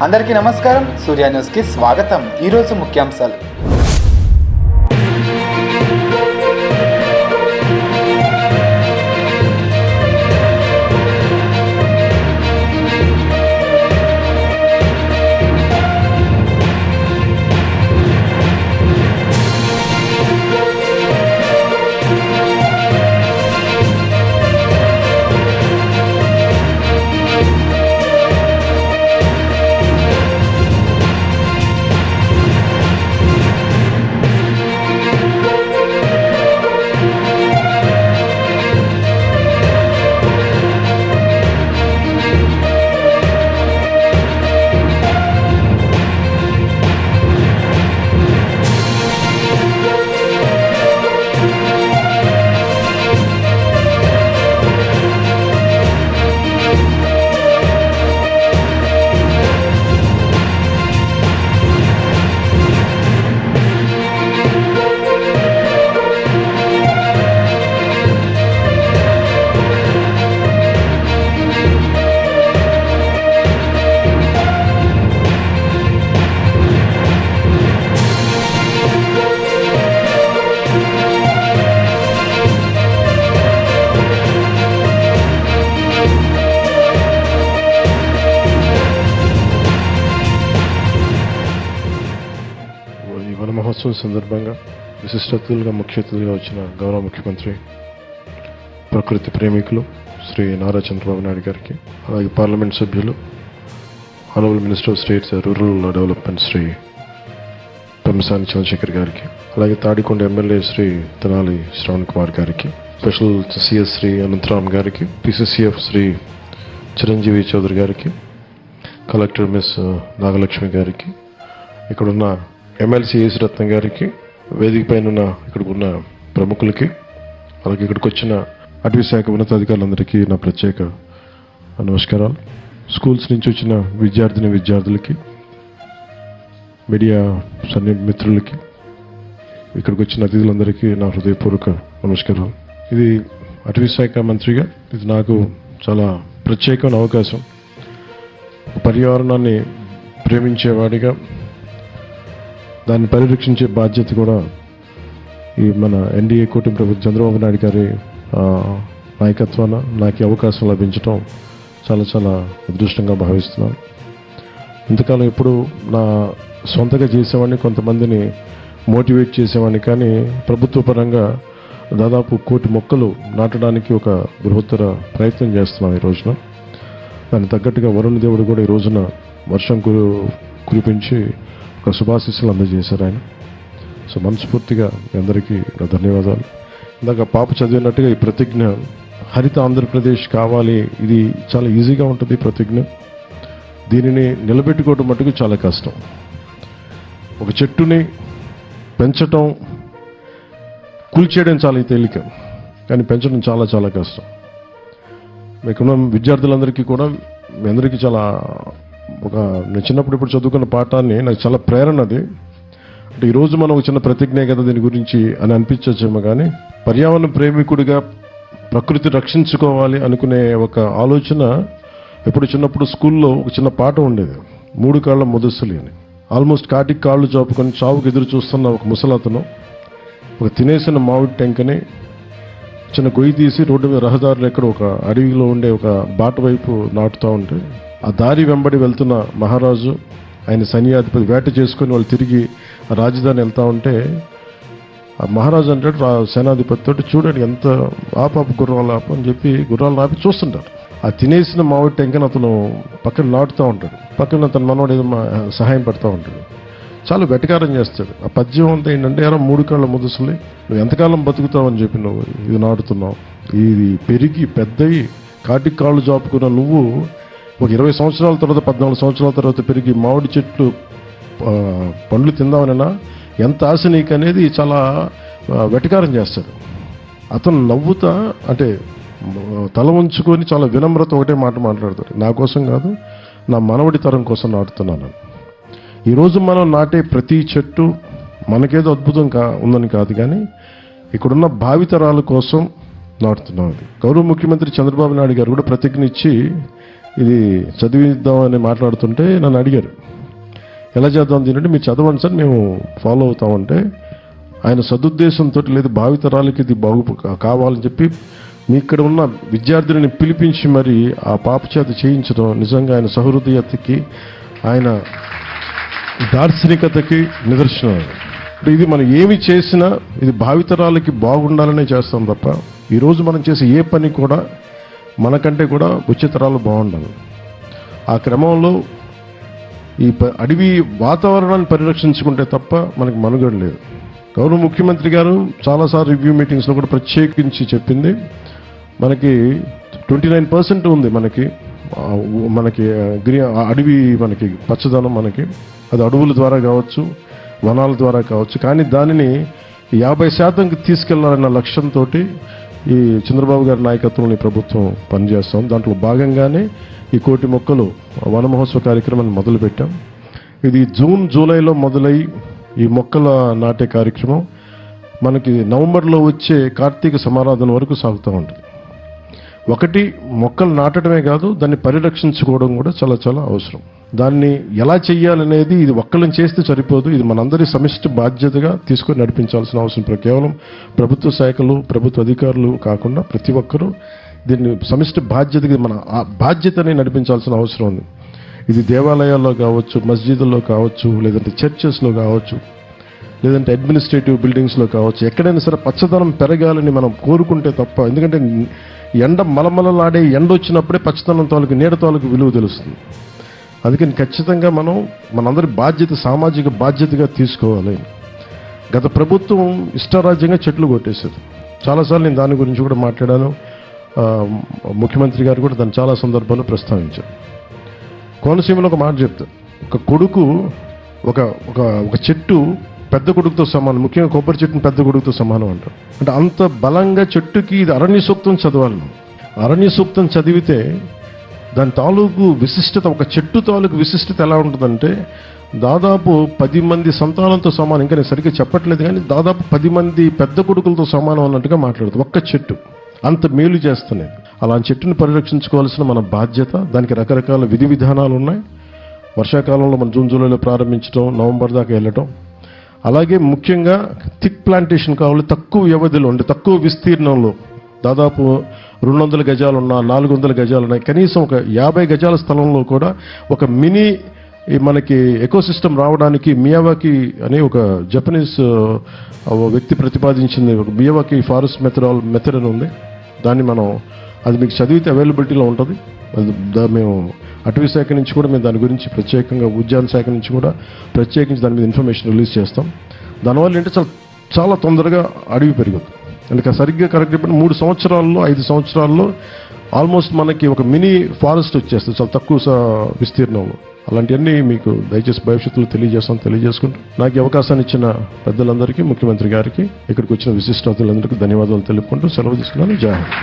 అందరికీ నమస్కారం. సూర్య న్యూస్కి స్వాగతం. ఈరోజు ముఖ్యాంశాలు. వన మహోత్సవం సందర్భంగా విశిష్ట అతిథులుగా ముఖ్య అతిథులుగా వచ్చిన గౌరవ ముఖ్యమంత్రి ప్రకృతి ప్రేమికులు శ్రీ నారా చంద్రబాబు నాయుడు గారికి, అలాగే పార్లమెంట్ సభ్యులు honourable minister of state rural development Shri Pemmasani Chandrasekhar గారికి, అలాగే తాడికొండ ఎమ్మెల్యే శ్రీ తెనాలి శ్రవణ్ కుమార్ గారికి, స్పెషల్ సిఎస్ శ్రీ అనంతరామ్ గారికి, పిసిసిఎఫ్ శ్రీ చిరంజీవి చౌదరి గారికి, కలెక్టర్ మిస్ నాగలక్ష్మి గారికి, ఇక్కడున్న ఎమ్మెల్సీ ఏసి రత్నం గారికి, వేదిక పైన ఉన్న ఇక్కడికి ఉన్న ప్రముఖులకి, అలాగే ఇక్కడికి వచ్చిన అటవీ శాఖ ఉన్నతాధికారులందరికీ నా ప్రత్యేక నమస్కారాలు. స్కూల్స్ నుంచి వచ్చిన విద్యార్థులకి, మీడియా మిత్రులకి, ఇక్కడికి వచ్చిన అతిథులందరికీ నా హృదయపూర్వక నమస్కారాలు. ఇది అటవీ శాఖ మంత్రిగా ఇది నాకు చాలా ప్రత్యేకమైన అవకాశం. పర్యావరణాన్ని ప్రేమించేవాడిగా దాన్ని పరిరక్షించే బాధ్యత కూడా ఈ మన ఎన్డీఏ కూటమి ప్రభుత్వం చంద్రబాబు నాయుడు గారి నాయకత్వాన నాకు అవకాశం లభించడం చాలా చాలా అదృష్టంగా భావిస్తున్నాను. ఇంతకాలం ఎప్పుడు నా సొంతగా చేసేవాడిని, కొంతమందిని మోటివేట్ చేసేవాడిని, కానీ ప్రభుత్వ పరంగా దాదాపు 1 కోటి మొక్కలు నాటడానికి ఒక బృహత్తర ప్రయత్నం చేస్తున్నాను ఈ రోజున. దానికి తగ్గట్టుగా వరుణ దేవుడు కూడా ఈ రోజున వర్షం కురిపించి ఒక శుభాశీస్సులు అందజేశారు ఆయన. సో మనస్ఫూర్తిగా మీ అందరికీ ధన్యవాదాలు. ఇందాక పాప చదివినట్టుగా ఈ ప్రతిజ్ఞ హరిత ఆంధ్రప్రదేశ్ కావాలి, ఇది చాలా ఈజీగా ఉంటుంది ప్రతిజ్ఞ. దీనిని నిలబెట్టుకోవడం మటుకు చాలా కష్టం. ఒక చెట్టుని పెంచటం, కూల్చేయడం చాలా తేలిక, కానీ పెంచడం చాలా చాలా కష్టం. మీకున్న విద్యార్థులందరికీ కూడా మీ అందరికీ చాలా నేను చిన్నప్పుడు ఇప్పుడు చదువుకున్న పాఠాన్ని నాకు చాలా ప్రేరణ. అది అంటే ఈరోజు మనం ఒక చిన్న ప్రతిజ్ఞ కదా దీని గురించి అని అనిపించచ్చేమో, కానీ పర్యావరణ ప్రేమికుడిగా ప్రకృతి రక్షించుకోవాలి అనుకునే ఒక ఆలోచన ఎప్పుడు చిన్నప్పుడు స్కూల్లో ఒక చిన్న పాట ఉండేది, 3 కాళ్ళ ముదస్సులి అని. ఆల్మోస్ట్ కాటికి కాళ్ళు చాపుకొని చావుకు ఎదురు చూస్తున్న ఒక ముసలతను ఒక తినేసిన మామిడి టెంకని చిన్న గొయ్యి తీసి రోడ్డు మీద రహదారులు ఎక్కడ ఒక అడవిలో ఉండే ఒక బాట వైపు నాటుతూ ఉంటే, ఆ దారి వెంబడి వెళ్తున్న మహారాజు, ఆయన సైన్యాధిపతి వేట చేసుకొని వాళ్ళు తిరిగి రాజధాని వెళ్తూ ఉంటే, ఆ మహారాజు అంటే సేనాధిపతితో చూడండి ఎంత ఆపాప గుర్రాలు ఆప అని చెప్పి గుర్రాలు ఆపి చూస్తుంటారు. ఆ తినేసిన మామిడి టెంకని అతను పక్కన నాటుతూ ఉంటాడు, పక్కన తన మనవాడు ఏదో సహాయం పడుతూ ఉంటాడు. చాలా వెటకారం చేస్తాడు. ఆ పద్యం అంతా ఏంటంటే, ఎరా 3 కాళ్ళ ముదుసులే, నువ్వు ఎంతకాలం బతుకుతావు అని చెప్పి నువ్వు ఇది నాటుతున్నావు, ఇది పెరిగి పెద్దయి కాటికి కాళ్ళు చాపుకున్న నువ్వు ఒక 20 సంవత్సరాల తర్వాత 14 సంవత్సరాల తర్వాత పెరిగి మామిడి చెట్లు పండ్లు తిందామనైనా ఎంత ఆశ నీకు అనేది చాలా వెటకారం చేస్తాడు. అతను నవ్వుతా అంటే తల ఉంచుకొని చాలా వినమ్రత ఒకటే మాట మాట్లాడతాడు, నా కోసం కాదు నా మనవడి తరం కోసం నాటుతున్నాను. ఈరోజు మనం నాటే ప్రతి చెట్టు మనకేదో అద్భుతం ఉందని కాదు, కానీ ఇక్కడున్న భావితరాల కోసం నాటుతున్నాం. గౌరవ ముఖ్యమంత్రి చంద్రబాబు నాయుడు గారు కూడా ప్రతిజ్ఞ ఇచ్చి ఇది చదివిద్దామని మాట్లాడుతుంటే నన్ను అడిగారు, ఎలా చేద్దాం దీనంటే మీరు చదవండి సార్ మేము ఫాలో అవుతామంటే, ఆయన సదుద్దేశంతో లేదు భావితరాలకి ఇది కావాలని చెప్పి మీ ఇక్కడ ఉన్న విద్యార్థులని పిలిపించి మరి ఆ పాప చేత చేయించడం నిజంగా ఆయన సహృదయతకి, ఆయన దార్శనికతకి నిదర్శనం. ఇది మనం ఏమి చేసినా ఇది భావితరాలకి బాగుండాలనే చేస్తాం తప్ప ఈరోజు మనం చేసే ఏ పని కూడా మనకంటే కూడా వచ్చే తరాలు బాగుండాలి. ఆ క్రమంలో ఈ అడవి వాతావరణాన్ని పరిరక్షించుకుంటే తప్ప మనకి మనుగడ లేదు. గౌరవ ముఖ్యమంత్రి గారు చాలాసార్లు రివ్యూ మీటింగ్స్లో కూడా ప్రత్యేకించి చెప్పింది, మనకి 29% ఉంది మనకి అడవి మనకి పచ్చదనం, మనకి అది అడవుల ద్వారా కావచ్చు, వనాల ద్వారా కావచ్చు, కానీ దానిని 50%కి తీసుకెళ్లాలన్న లక్ష్యంతో ఈ చంద్రబాబు గారి నాయకత్వంలో ప్రభుత్వం పనిచేస్తాం. దాంట్లో భాగంగానే ఈ 1,00,00,000 మొక్కలు వన మహోత్సవ కార్యక్రమాన్ని మొదలుపెట్టాం. ఇది జూలైలో మొదలై ఈ మొక్కల నాటే కార్యక్రమం మనకి నవంబర్లో వచ్చే కార్తీక సమారాధన వరకు సాగుతూ ఉంటుంది. ఒకటి మొక్కలు నాటడమే కాదు, దాన్ని పరిరక్షించుకోవడం కూడా చాలా చాలా అవసరం. దాన్ని ఎలా చెయ్యాలనేది ఇది ఒక్కళ్ళని చేస్తే సరిపోదు, ఇది మనందరి సమిష్టి బాధ్యతగా తీసుకొని నడిపించాల్సిన అవసరం. కేవలం ప్రభుత్వ శాఖలు, ప్రభుత్వ అధికారులు కాకుండా ప్రతి ఒక్కరూ దీన్ని సమిష్టి బాధ్యతగా మన బాధ్యతని నడిపించాల్సిన అవసరం ఉంది. ఇది దేవాలయాల్లో కావచ్చు, మస్జిదుల్లో కావచ్చు, లేదంటే చర్చెస్లో కావచ్చు, లేదంటే అడ్మినిస్ట్రేటివ్ బిల్డింగ్స్లో కావచ్చు, ఎక్కడైనా సరే పచ్చదనం పెరగాలని మనం కోరుకుంటే తప్ప, ఎందుకంటే ఎండ మలమలలాడే ఎండ వచ్చినప్పుడే పచ్చదనం తాలూకు నీడ తాలూకు విలువ తెలుస్తుంది. అందుకని ఖచ్చితంగా మనందరి బాధ్యత, సామాజిక బాధ్యతగా తీసుకోవాలి. గత ప్రభుత్వం ఇష్టారాజ్యంగా చెట్లు కొట్టేశారు. చాలాసార్లు నేను దాని గురించి కూడా మాట్లాడాను. ముఖ్యమంత్రి గారు కూడా దాన్ని చాలా సందర్భాల్లో ప్రస్తావించారు. కోనసీమలో ఒక మాట చెప్తారు, ఒక కొడుకు ఒక చెట్టు పెద్ద కొడుకుతో సమానం, ముఖ్యంగా కొబ్బరి చెట్టుని పెద్ద కొడుకుతో సమానం అంటారు. అంటే అంత బలంగా చెట్టుకి ఇది అరణ్య సూక్తం చదవాలి. అరణ్య సూక్తం చదివితే దాని తాలూకు విశిష్టత, ఒక చెట్టు తాలూకు విశిష్టత ఎలా ఉంటుందంటే దాదాపు 10 మంది సంతానంతో సమానం. ఇంకా నేను సరిగ్గా చెప్పట్లేదు కానీ దాదాపు 10 మంది పెద్ద కొడుకులతో సమానం అన్నట్టుగా మాట్లాడుతుంది ఒక్క చెట్టు. అంత మేలు చేస్తున్నాయి. అలాంటి చెట్టుని పరిరక్షించుకోవాల్సిన మన బాధ్యత. దానికి రకరకాల విధి విధానాలు ఉన్నాయి. వర్షాకాలంలో మనం జూలైలో ప్రారంభించడం, నవంబర్ దాకా వెళ్ళటం. అలాగే ముఖ్యంగా థిక్ ప్లాంటేషన్ కావాలి, తక్కువ వ్యవధిలో ఉండి తక్కువ విస్తీర్ణంలో, దాదాపు 200 గజాలు ఉన్నా, 400 గజాలు ఉన్నాయి, కనీసం ఒక 50 గజాల స్థలంలో కూడా ఒక మినీ మనకి ఎకోసిస్టమ్ రావడానికి మియావాకి అనే ఒక జపనీస్ వ్యక్తి ప్రతిపాదించింది ఒక మియావాకి ఫారెస్ట్ మెథడ్ అని ఉంది. దాన్ని అది మీకు చదివితే అవైలబిలిటీలో ఉంటుంది. మేము అటవీ శాఖ నుంచి కూడా మేము దాని గురించి ప్రత్యేకంగా, ఉద్యాన శాఖ నుంచి కూడా ప్రత్యేకించి దాని మీద ఇన్ఫర్మేషన్ రిలీజ్ చేస్తాం. దానివల్ల ఏంటంటే చాలా తొందరగా అడవి పెరుగుతుంది. అంటే సరిగ్గా కరెక్ట్ చెప్పిన 3 సంవత్సరాల్లో 5 సంవత్సరాల్లో ఆల్మోస్ట్ మనకి ఒక మినీ ఫారెస్ట్ వచ్చేస్తుంది చాలా తక్కువ విస్తీర్ణంలో. అలాంటివన్నీ మీకు దయచేసి భవిష్యత్తులో తెలియజేసుకుంటూ నాకు అవకాశాన్ని ఇచ్చిన పెద్దలందరికీ, ముఖ్యమంత్రి గారికి, ఇక్కడికి వచ్చిన విశిష్ట అతిథులందరికీ ధన్యవాదాలు తెలుపుకుంటూ సెలవు తీసుకున్నాను. జై హింద్.